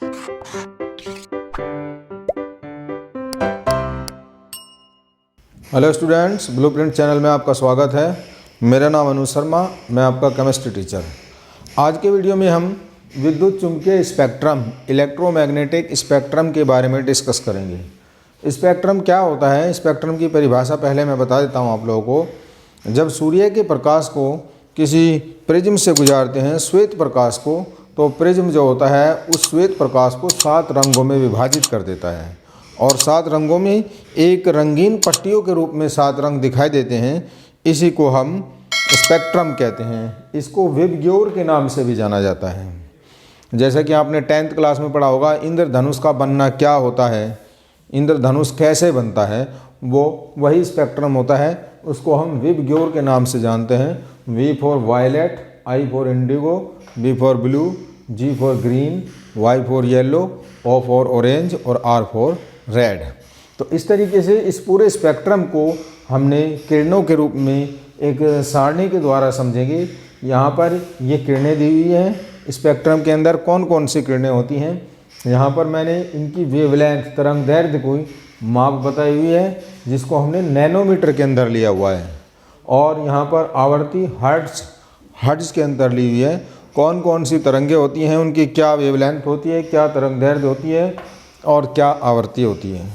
Hello students, blueprint channel में आपका स्वागत है। मेरा नाम अनुज शर्मा, मैं आपका केमिस्ट्री टीचर। आज के वीडियो में हम विद्युत चुम्बकीय स्पेक्ट्रम, इलेक्ट्रोमैग्नेटिक स्पेक्ट्रम के बारे में डिस्कस करेंगे। स्पेक्ट्रम क्या होता है, स्पेक्ट्रम की परिभाषा पहले मैं बता देता हूँ आप लोगों को। जब सूर्य के प्रकाश को किसी प्रिज्म से गुजारते हैं, श्वेत प्रकाश को, तो प्रिज्म जो होता है उस श्वेत प्रकाश को 7 रंगों में विभाजित कर देता है और 7 रंगों में एक रंगीन पट्टियों के रूप में 7 रंग दिखाई देते हैं। इसी को हम स्पेक्ट्रम कहते हैं। इसको विबग्योर के नाम से भी जाना जाता है। जैसा कि आपने 10th क्लास में पढ़ा होगा, इंद्रधनुष का बनना क्या होता है, इंद्रधनुष कैसे बनता है, वो वही स्पेक्ट्रम होता है। उसको हम विबग्योर के नाम से जानते हैं। V for violet, I for indigo, B for blue, G for green, Y for yellow, O for orange और R फॉर रेड। तो इस तरीके से इस पूरे स्पेक्ट्रम को हमने किरणों के रूप में एक सारणी के द्वारा समझेंगे। यहाँ पर ये किरणें दी हुई हैं। स्पेक्ट्रम के अंदर कौन कौन सी किरणें होती हैं, यहाँ पर मैंने इनकी वेवलेंथ, तरंग दैर्ध्य कोई माप बताई हुई है, जिसको हमने नैनोमीटर के अंदर लिया हुआ है। और यहाँ पर आवर्ती हर्ट्ज के अंदर ली हुई है। कौन कौन सी तरंगें होती हैं, उनकी क्या वेवलेंथ होती है, क्या तरंग दैर्ध्य होती है और क्या आवर्ती होती है।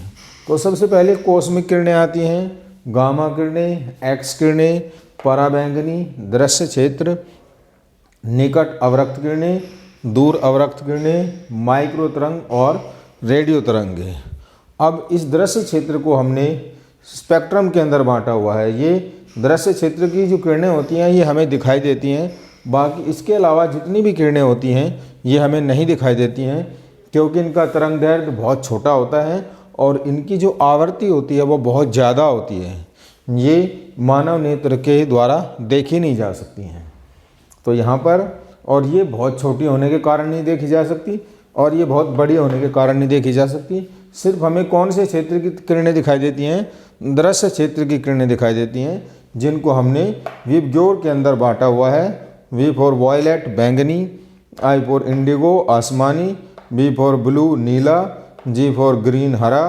तो सबसे पहले कॉस्मिक किरणें आती हैं, गामा किरणें, एक्स किरणें, पराबैंगनी, दृश्य क्षेत्र, निकट अवरक्त किरणें, दूर अवरक्त किरणें, माइक्रो तरंग और रेडियो तरंगे। अब इस दृश्य क्षेत्र को हमने स्पेक्ट्रम के अंदर बांटा हुआ है। ये दृश्य क्षेत्र की जो किरणें होती हैं ये हमें दिखाई देती हैं। बाकी इसके अलावा जितनी भी किरणें होती हैं ये हमें नहीं दिखाई देती हैं, क्योंकि इनका तरंग दैर्ध्य बहुत छोटा होता है और इनकी जो आवृत्ति होती है वो बहुत ज़्यादा होती है। ये मानव नेत्र के द्वारा देखी नहीं जा सकती हैं। तो यहाँ पर, और ये बहुत छोटी होने के कारण नहीं देखी जा सकती और ये बहुत बड़ी होने के कारण नहीं देखी जा सकती। सिर्फ हमें कौन से क्षेत्र की किरणें दिखाई देती हैं, दृश्य क्षेत्र की किरणें दिखाई देती हैं, जिनको हमने विबग्योर के अंदर बांटा हुआ है। V फॉर वॉयलेट बैंगनी, I फॉर इंडिगो आसमानी, B for blue Neela, G for green हरा,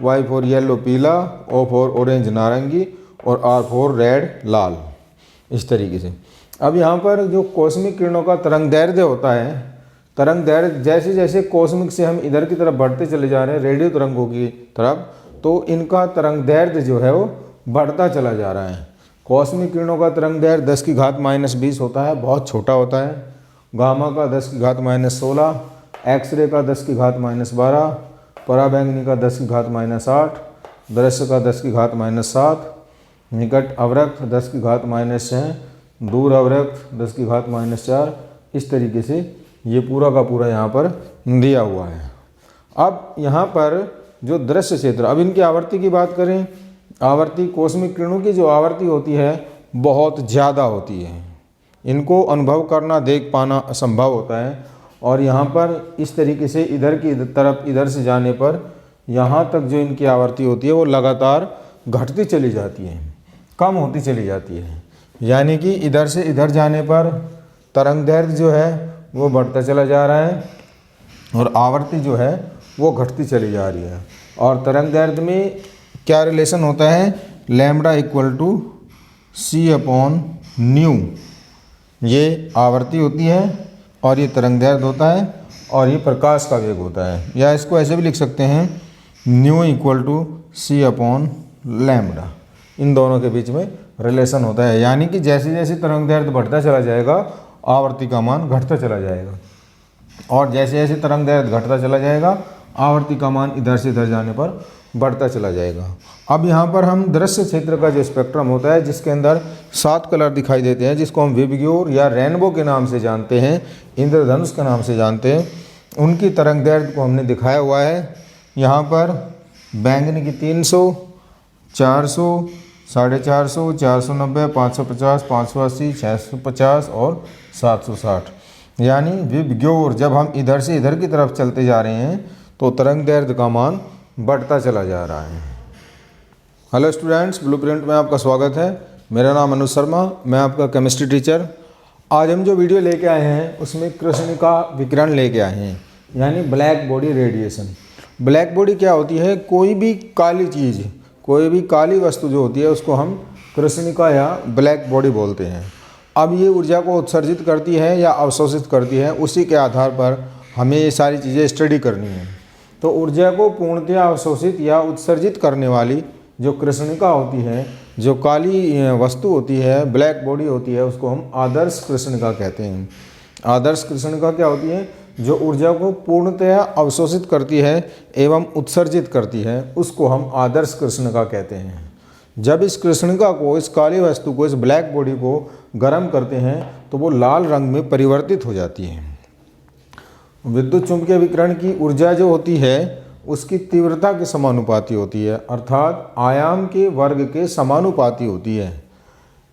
Y फॉर येलो पीला, O फॉर ऑरेंज नारंगी और R फॉर रेड लाल। इस तरीके से अब यहाँ पर जो कॉस्मिक किरणों का तरंग दैर्ध्य होता है, तरंग दैर्ध्य जैसे जैसे कॉस्मिक से हम इधर की तरफ बढ़ते चले जा रहे हैं रेडियो तरंगों की तरफ, तो इनका तरंग दैर्ध्य जो है वो बढ़ता चला जा रहा है। कॉस्मिक किरणों का तरंग दैर्ध्य 10⁻⁻20 होता है, बहुत छोटा होता है। गामा का 10⁻16, एक्सरे का 10⁻12, पराबैंगनी का 10⁻8, दृश्य का 10⁻7, निकट अवरक्त 10⁻6, दूर अवरक्त 10⁻4। इस तरीके से ये पूरा का पूरा यहाँ पर दिया हुआ है। अब यहाँ पर जो दृश्य क्षेत्र, अब इनकी आवर्ती की बात करें, आवर्ती कॉस्मिक किरणों की जो आवर्ती होती है बहुत ज़्यादा होती है। इनको अनुभव करना, देख पाना असंभव होता है। और यहाँ पर इस तरीके से इधर की तरफ इधर से जाने पर यहाँ तक जो इनकी आवर्ती होती है वो लगातार घटती चली जाती है, कम होती चली जाती है। यानी कि इधर से इधर जाने पर तरंग दैर्ध्य जो है वो बढ़ता चला जा रहा है और आवर्ती जो है वो घटती चली जा रही है। और तरंग दैर्ध्य में क्या रिलेशन होता है, लैम्बडा इक्वल टू c/ν। ये आवर्ती होती है और ये तरंग दैर्ध्य होता है और ये प्रकाश का वेग होता है। या इसको ऐसे भी लिख सकते हैं, ν इक्वल टू c/λ। इन दोनों के बीच में रिलेशन होता है। यानी कि जैसे जैसे तरंग दैर्ध्य बढ़ता चला जाएगा आवर्ती का मान घटता चला जाएगा, और जैसे जैसे तरंग दैर्ध्य घटता चला जाएगा आवर्ती का मान इधर से इधर जाने पर बढ़ता चला जाएगा। अब यहाँ पर हम दृश्य क्षेत्र का जो स्पेक्ट्रम होता है जिसके अंदर 7 कलर दिखाई देते हैं, जिसको हम विबग्योर या रेनबो के नाम से जानते हैं, इंद्रधनुष के नाम से जानते हैं, उनकी तरंग दैर्ध्य को हमने दिखाया हुआ है। यहाँ पर बैंगनी की 300, 400, 450, 490, 550, 580, 650 और 760। यानी विबग्योर जब हम इधर से इधर की तरफ चलते जा रहे हैं तो तरंग दैर्ध्य का मान बढ़ता चला जा रहा है। हेलो स्टूडेंट्स, ब्लूप्रिंट में आपका स्वागत है। मेरा नाम अनुज शर्मा, मैं आपका केमिस्ट्री टीचर। आज हम जो वीडियो लेके आए हैं उसमें कृष्णिका विकिरण लेके आए हैं। यानी black body radiation. Black body क्या होती है? कोई भी काली चीज़, कोई भी काली वस्तु जो होती है उसको हम कृष्णिका या ब्लैक बॉडी बोलते हैं। अब ये ऊर्जा को उत्सर्जित करती है या अवशोषित करती है, उसी के आधार पर हमें ये सारी चीज़ें स्टडी करनी है। तो ऊर्जा को पूर्णतया अवशोषित या उत्सर्जित करने वाली जो कृष्णिका होती है, जो काली वस्तु होती है, ब्लैक बॉडी होती है, उसको हम आदर्श कृष्णिका कहते हैं। आदर्श कृष्णिका क्या होती है? जो ऊर्जा को पूर्णतया अवशोषित करती है एवं उत्सर्जित करती है, उसको हम आदर्श कृष्णिका कहते हैं। जब इस कृष्णिका को, इस काली वस्तु को, इस ब्लैक बॉडी को गर्म करते हैं तो वो लाल रंग में परिवर्तित हो जाती है। विद्युत चुंबकीय विकिरण की ऊर्जा जो होती है उसकी तीव्रता के समानुपाती होती है, अर्थात आयाम के वर्ग के समानुपाती होती है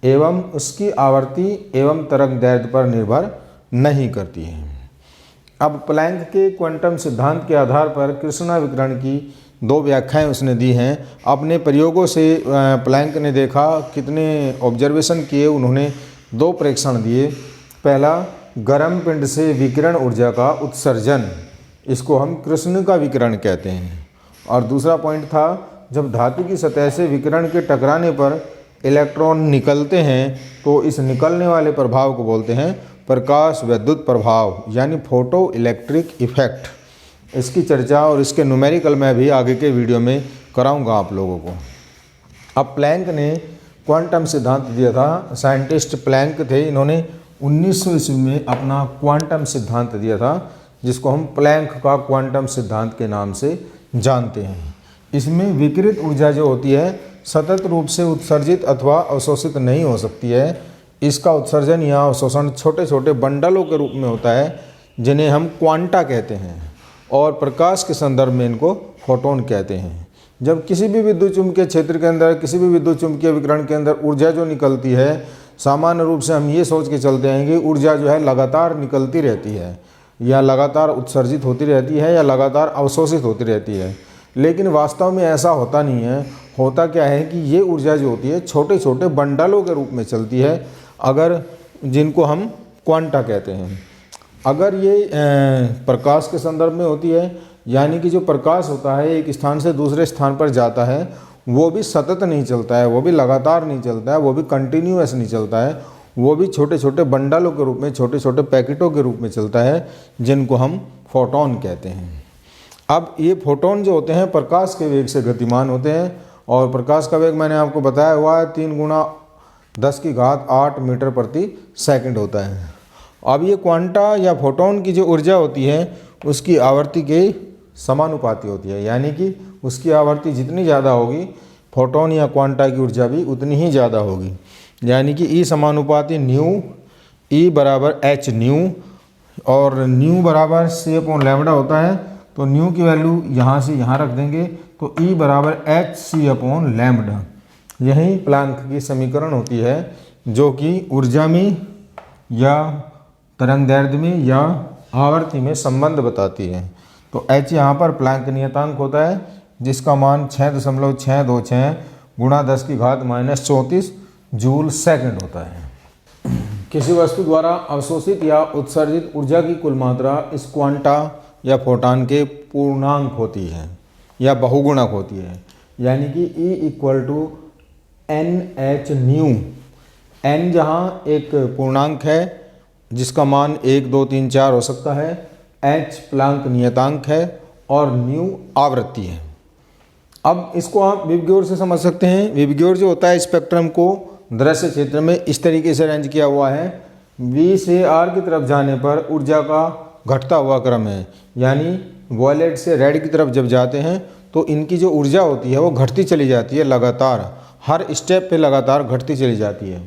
एवं उसकी आवर्ती एवं तरंगदैर्ध्य पर निर्भर नहीं करती है। अब प्लैंक के क्वांटम सिद्धांत के आधार पर कृष्णा विकिरण की 2 व्याख्याएं उसने दी हैं। अपने प्रयोगों से प्लैंक ने देखा, कितने ऑब्जर्वेशन किए उन्होंने, 2 प्रेक्षण दिए। पहला, गर्म पिंड से विकिरण ऊर्जा का उत्सर्जन, इसको हम कृष्णिका विकिरण कहते हैं। और दूसरा पॉइंट था, जब धातु की सतह से विकिरण के टकराने पर इलेक्ट्रॉन निकलते हैं तो इस निकलने वाले प्रभाव को बोलते हैं प्रकाश विद्युत प्रभाव, यानी फोटो इलेक्ट्रिक इफेक्ट। इसकी चर्चा और इसके न्यूमेरिकल मैं भी आगे के वीडियो में कराऊंगा आप लोगों को। अब प्लैंक ने क्वांटम सिद्धांत दिया था। साइंटिस्ट प्लैंक थे, इन्होंने 1900 ईस्वी में अपना क्वांटम सिद्धांत दिया था, जिसको हम प्लैंक का क्वांटम सिद्धांत के नाम से जानते हैं। इसमें विकिरित ऊर्जा जो होती है सतत रूप से उत्सर्जित अथवा अवशोषित नहीं हो सकती है। इसका उत्सर्जन या अवशोषण छोटे छोटे बंडलों के रूप में होता है, जिन्हें हम क्वांटा कहते हैं, और प्रकाश के संदर्भ में इनको फोटोन कहते हैं। जब किसी भी विद्युत चुम्बकीय क्षेत्र के अंदर, किसी भी विद्युत चुम्बकीय विकिरण के अंदर ऊर्जा जो निकलती है, सामान्य रूप से हम ये सोच के चलते हैं कि ऊर्जा जो है लगातार निकलती रहती है, या लगातार उत्सर्जित होती रहती है, या लगातार अवशोषित होती रहती है। लेकिन वास्तव में ऐसा होता नहीं है। होता क्या है कि ये ऊर्जा जो होती है छोटे छोटे बंडलों के रूप में चलती है, अगर जिनको हम क्वांटा कहते हैं। अगर ये प्रकाश के संदर्भ में होती है, यानी कि जो प्रकाश होता है एक स्थान से दूसरे स्थान पर जाता है, वो भी सतत नहीं चलता है, वो भी लगातार नहीं चलता है, वो भी कंटिन्यूअस नहीं चलता है, वो भी छोटे छोटे बंडलों के रूप में, छोटे छोटे पैकेटों के रूप में चलता है, जिनको हम फोटोन कहते हैं। अब ये फोटोन जो होते हैं प्रकाश के वेग से गतिमान होते हैं, और प्रकाश का वेग मैंने आपको बताया हुआ है 3 × 10⁸ मीटर प्रति सेकंड होता है। अब ये क्वांटा या फोटोन की जो ऊर्जा होती है उसकी आवर्ती के समानुपाती होती है, यानी कि उसकी आवर्ती जितनी ज़्यादा होगी फोटोन या क्वांटा की ऊर्जा भी उतनी ही ज़्यादा होगी। यानी कि ई समानुपाती न्यू, ई बराबर एच न्यू, और न्यू बराबर c/λ होता है। तो न्यू की वैल्यू यहाँ से यहाँ रख देंगे, तो ई बराबर hc/λ। यही प्लैंक की समीकरण होती है, जो कि ऊर्जा में या तरंगदैर्ध्य में या आवर्ती में संबंध बताती है। तो h यहाँ पर प्लैंक नियतांक होता है, जिसका मान 6.626 × 10⁻⁻34 जूल सेकंड होता है। किसी वस्तु द्वारा अवशोषित या उत्सर्जित ऊर्जा की कुल मात्रा इस क्वांटा या फोटॉन के पूर्णांक होती है या बहुगुणक होती है, यानी कि E = NH न्यू। n जहाँ एक पूर्णांक है जिसका मान 1, 2, 3, 4 हो सकता है, h प्लैंक नियतांक है, और न्यू आवृत्ति है। अब इसको आप विबग्योर से समझ सकते हैं। विबग्योर जो होता है स्पेक्ट्रम को दृश्य क्षेत्र में इस तरीके से अरेंज किया हुआ है। V से R की तरफ जाने पर ऊर्जा का घटता हुआ क्रम है, यानी वॉयलेट से रेड की तरफ जब जाते हैं तो इनकी जो ऊर्जा होती है वो घटती चली जाती है, लगातार हर स्टेप पे लगातार घटती चली जाती है।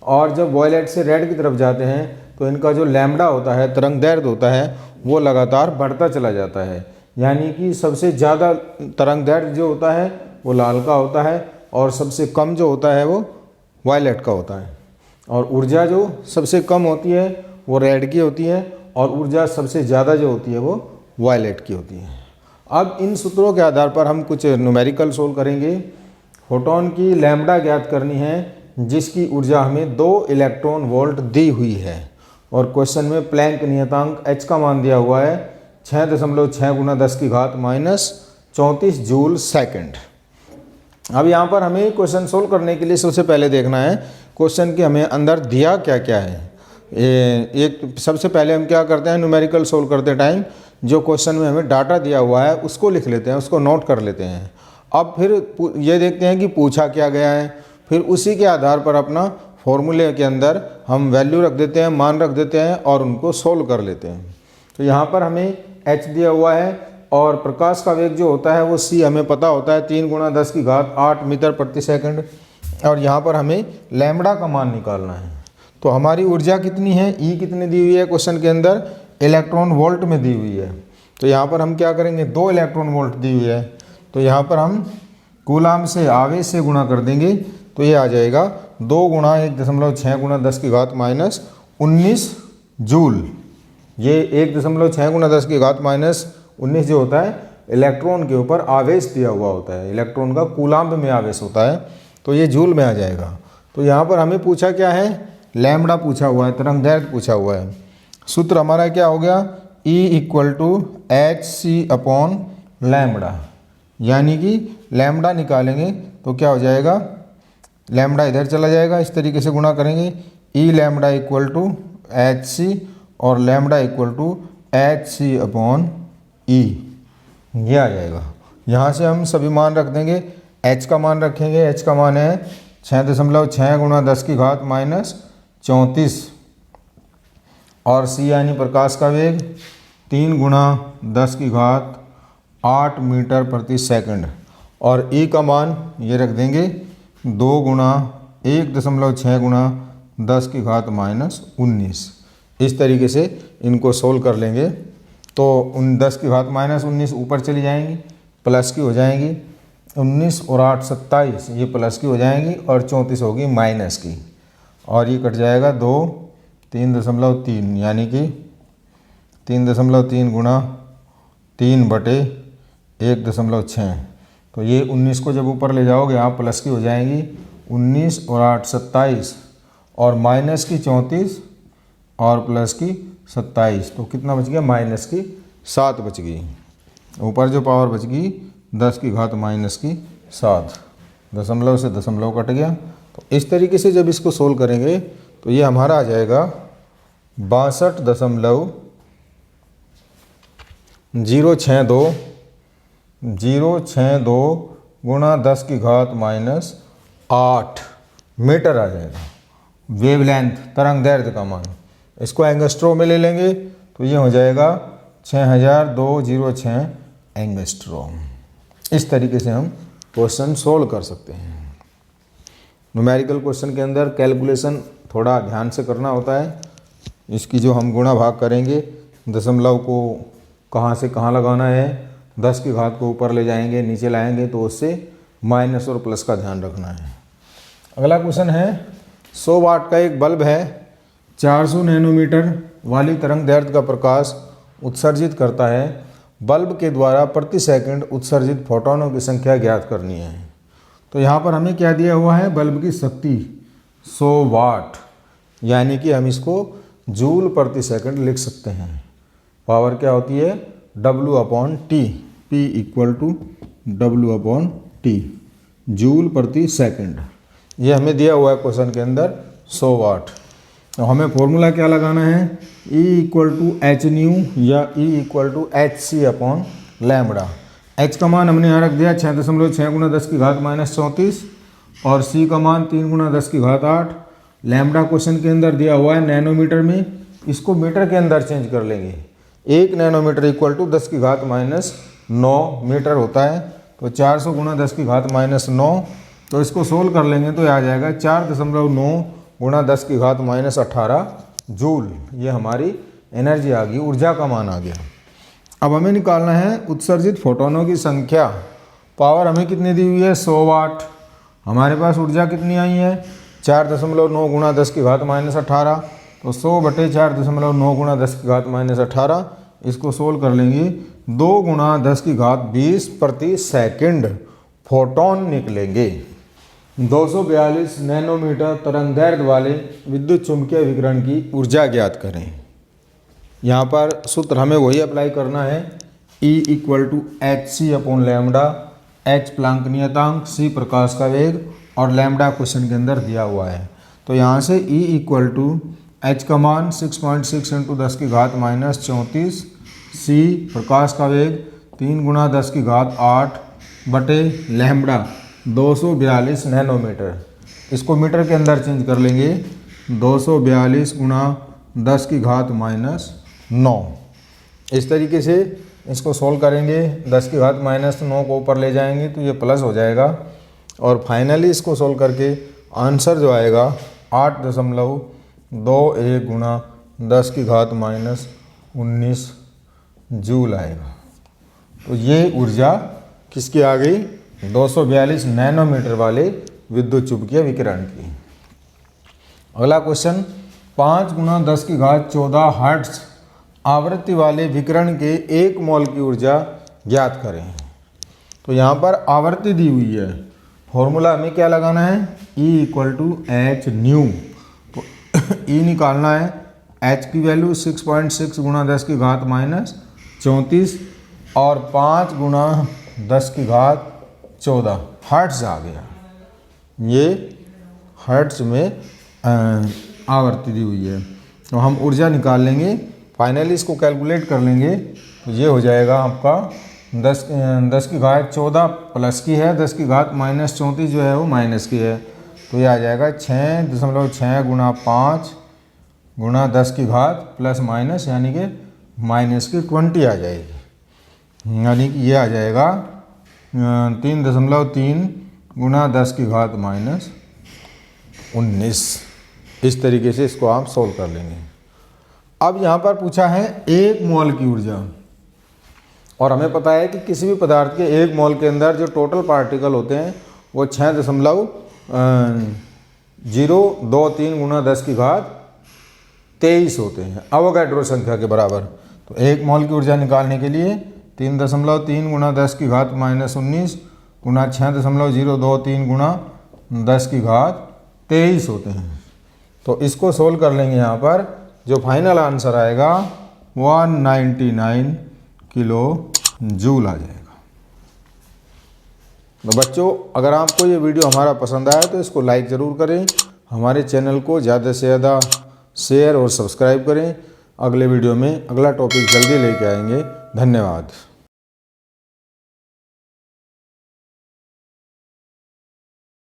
और जब वॉयलेट से रेड की तरफ जाते हैं तो इनका जो लैम्बडा होता है, तरंगदैर्ध्य होता है, वो लगातार बढ़ता चला जाता है। यानी कि सबसे ज़्यादा तरंगदैर्ध्य जो होता है वो लाल का होता है, और सबसे कम जो होता है वो वायलेट का होता है। और ऊर्जा जो सबसे कम होती है वो रेड की होती है, और ऊर्जा सबसे ज़्यादा जो होती है वो वायलेट की होती है। अब इन सूत्रों के आधार पर हम कुछ न्यूमेरिकल सोल्व करेंगे। फोटोन की लैम्बडा ज्ञात करनी है, जिसकी ऊर्जा हमें 2 इलेक्ट्रॉन वोल्ट दी हुई है, और क्वेश्चन में प्लैंक नियतांक h का मान दिया हुआ है 6.6 गुणा 10 की घात माइनस 34 जूल सेकंड। अब यहाँ पर हमें क्वेश्चन सोल्व करने के लिए सबसे पहले देखना है क्वेश्चन के हमें अंदर दिया क्या क्या है। एक सबसे पहले हम क्या करते हैं, न्यूमेरिकल सोल्व करते टाइम जो क्वेश्चन में हमें डाटा दिया हुआ है उसको लिख लेते हैं, उसको नोट कर लेते हैं। अब फिर ये देखते हैं कि पूछा क्या गया है, फिर उसी के आधार पर अपना फॉर्मूले के अंदर हम वैल्यू रख देते हैं, मान रख देते हैं और उनको सोल्व कर लेते हैं। तो यहाँ पर हमें h दिया हुआ है और प्रकाश का वेग जो होता है वो c हमें पता होता है 3 गुणा 10 की घात 8 मीटर प्रति सेकंड, और यहाँ पर हमें लैम्बडा का मान निकालना है। तो हमारी ऊर्जा कितनी है, E कितनी दी हुई है क्वेश्चन के अंदर, इलेक्ट्रॉन वोल्ट में दी हुई है। तो यहाँ पर हम क्या करेंगे, 2 इलेक्ट्रॉन वोल्ट दी हुई है, तो यहाँ पर हम कूलाम से आवेश से गुणा कर देंगे तो ये आ जाएगा 2 गुणा 1.6 गुणा 10 की घात माइनस 19 जूल। ये 1.6 गुणा 10 की घात माइनस 19 जो होता है इलेक्ट्रॉन के ऊपर आवेश दिया हुआ होता है, इलेक्ट्रॉन का कूलाम्ब में आवेश होता है, तो ये जूल में आ जाएगा। तो यहाँ पर हमें पूछा क्या है, लैम्बडा पूछा हुआ है, तरंगदैर्घ्य पूछा हुआ है। सूत्र हमारा क्या हो गया, E = hc अपॉन लैम्बडा, यानी कि लैम्बडा निकालेंगे तो क्या हो जाएगा, लैम्बडा इधर चला जाएगा, इस तरीके से गुणा करेंगे, E लैम्बडा = hc और लैम्बडा = hc अपॉन E, ये आ जाएगा। यहाँ से हम सभी मान रख देंगे, h का मान रखेंगे, h का मान है 6.6 गुणा 10 की घात माइनस 34 और c यानी प्रकाश का वेग 3 गुणा 10 की घात 8 मीटर प्रति सेकंड, और E का मान ये रख देंगे 2 गुणा 1.6 गुणा 10 की घात माइनस 19। इस तरीके से इनको सोल्व कर लेंगे तो 10 की घात माइनस 19 ऊपर चली जाएंगी, प्लस की हो जाएंगी, 19 और 8 27, ये प्लस की हो जाएंगी और 34 होगी माइनस की, और ये कट जाएगा 2 3.3, यानी कि 3.3 गुणा 3/1.6। तो ये 19 को जब ऊपर ले जाओगे आप प्लस की हो जाएंगी, 19 और 8 27 और माइनस की 34 और प्लस की 27, तो कितना बच गया, माइनस की 7 बच गई। ऊपर जो पावर बच गई 10 की घात माइनस की 7, दशमलव से दशमलव कट गया। तो इस तरीके से जब इसको सोल्व करेंगे तो ये हमारा आ जाएगा 62.062 गुणा 10 की घात माइनस 8 मीटर आ जाएगा वेवलेंथ, तरंगदैर्घ्य का मान। इसको एंगस्ट्रो में ले लेंगे तो ये हो जाएगा 6206 एंगस्ट्रो। इस तरीके से हम क्वेश्चन सोल्व कर सकते हैं। न्यूमेरिकल क्वेश्चन के अंदर कैलकुलेशन थोड़ा ध्यान से करना होता है। इसकी जो हम गुणा भाग करेंगे, दशमलव को कहाँ से कहाँ लगाना है, 10 की घात को ऊपर ले जाएंगे, नीचे लाएंगे, तो उससे माइनस और प्लस का ध्यान रखना है। अगला क्वेश्चन है, 100 वाट का एक बल्ब है, 400 नैनोमीटर वाली तरंगदैर्घ्य का प्रकाश उत्सर्जित करता है। बल्ब के द्वारा प्रति सेकंड उत्सर्जित फोटोनों की संख्या ज्ञात करनी है। तो यहाँ पर हमें क्या दिया हुआ है, बल्ब की शक्ति 100 वाट, यानी कि हम इसको जूल प्रति सेकंड लिख सकते हैं। पावर क्या होती है, W/T, P = W/T, जूल प्रति सेकंड। ये हमें दिया हुआ है क्वेश्चन के अंदर 100 वाट। तो हमें फॉर्मूला क्या लगाना है, E = hν या E = hc upon lambda. h का मान हमने यहाँ रख दिया 6.6 गुणा 10 की घात माइनस 34 और c का मान 3 गुणा 10 की घात 8। लैम्बडा क्वेश्चन के अंदर दिया हुआ है नैनोमीटर में, इसको मीटर के अंदर चेंज कर लेंगे। 1 नैनोमीटर = 10 की घात माइनस 9 मीटर होता है। तो 400 गुणा 10 की घात माइनस 9, तो इसको सोल्व कर लेंगे तो आ जाएगा 4.9 गुणा 10 की घात माइनस 18 जूल। ये हमारी एनर्जी आ गई, ऊर्जा का मान आ गया। अब हमें निकालना है उत्सर्जित फोटोनों की संख्या। पावर हमें कितनी दी हुई है, 100 वाट। हमारे पास ऊर्जा कितनी आई है, 4.9 गुणा 10 की घात माइनस 18। तो 100/4.9 गुणा 10 की घात माइनस 18, इसको सोल्व कर लेंगे, 2 गुणा 10 की घात 20 प्रति सेकंड फोटोन निकलेंगे। 242 नैनोमीटर तरंगदैर्घ्य वाले विद्युत चुम्बकीय विकिरण की ऊर्जा ज्ञात करें। यहाँ पर सूत्र हमें वही अप्लाई करना है, E = hc/λ, h प्लांक नियतांक, c प्रकाश का वेग और लैम्बडा क्वेश्चन के अंदर दिया हुआ है। तो यहाँ से E = h का मान 6.6 × 10⁻34, c प्रकाश का वेग 3 × 10⁸ बटे लैम्बडा 242 नैनोमीटर। इसको मीटर के अंदर चेंज कर लेंगे, 242 × 10⁻9। इस तरीके से इसको सोल्व करेंगे, 10⁻9 को ऊपर ले जाएंगे तो ये प्लस हो जाएगा और फाइनली इसको सोल्व करके आंसर जो आएगा 8.21 × 10⁻19 जूल आएगा। तो ये ऊर्जा किसकी आ गई? 242 नैनोमीटर वाले विद्युत चुंबकीय विकिरण की। अगला क्वेश्चन, 5 × 10⁻14 हर्ट्ज आवृत्ति वाले विकिरण के 1 मोल की ऊर्जा ज्ञात करें। तो यहाँ पर आवृत्ति दी हुई है, फॉर्मूला हमें क्या लगाना है? E = hν। तो E निकालना है, h की वैल्यू 6.6 × 10⁻34 और 5 × 10⁻14 हर्ट्ज आ गया। ये हर्ट्ज में आवृत्ति दी हुई है। तो हम ऊर्जा निकाल लेंगे, फाइनली इसको कैलकुलेट कर लेंगे तो ये हो जाएगा आपका 10⁻14 प्लस की है, 10⁻34 जो है वो माइनस की है। तो ये आ जाएगा 6.6 × 5 × 10⁻, प्लस माइनस यानी कि माइनस की 20 आ जाएगी, यानी कि ये आ जाएगा 3.3 × 10⁻19। इस तरीके से इसको आप सोल्व कर लेंगे। अब यहाँ पर पूछा है 1 मोल की ऊर्जा, और हमें पता है कि किसी भी पदार्थ के 1 मोल के अंदर जो टोटल पार्टिकल होते हैं वो 6.023 × 10⁻23 होते हैं, अवोगाड्रो संख्या के बराबर। तो 1 मोल की ऊर्जा निकालने के लिए 3.3 × 10⁻19 × 6.023 × 10⁻23 होते हैं। तो इसको सोल्व कर लेंगे। यहाँ पर जो फाइनल आंसर आएगा 199 किलो जूल आ जाएगा। तो बच्चों, अगर आपको ये वीडियो हमारा पसंद आया तो इसको लाइक ज़रूर करें, हमारे चैनल को ज़्यादा से ज़्यादा शेयर और सब्सक्राइब करें। अगले वीडियो में अगला टॉपिक जल्दी लेके आएंगे। धन्यवाद।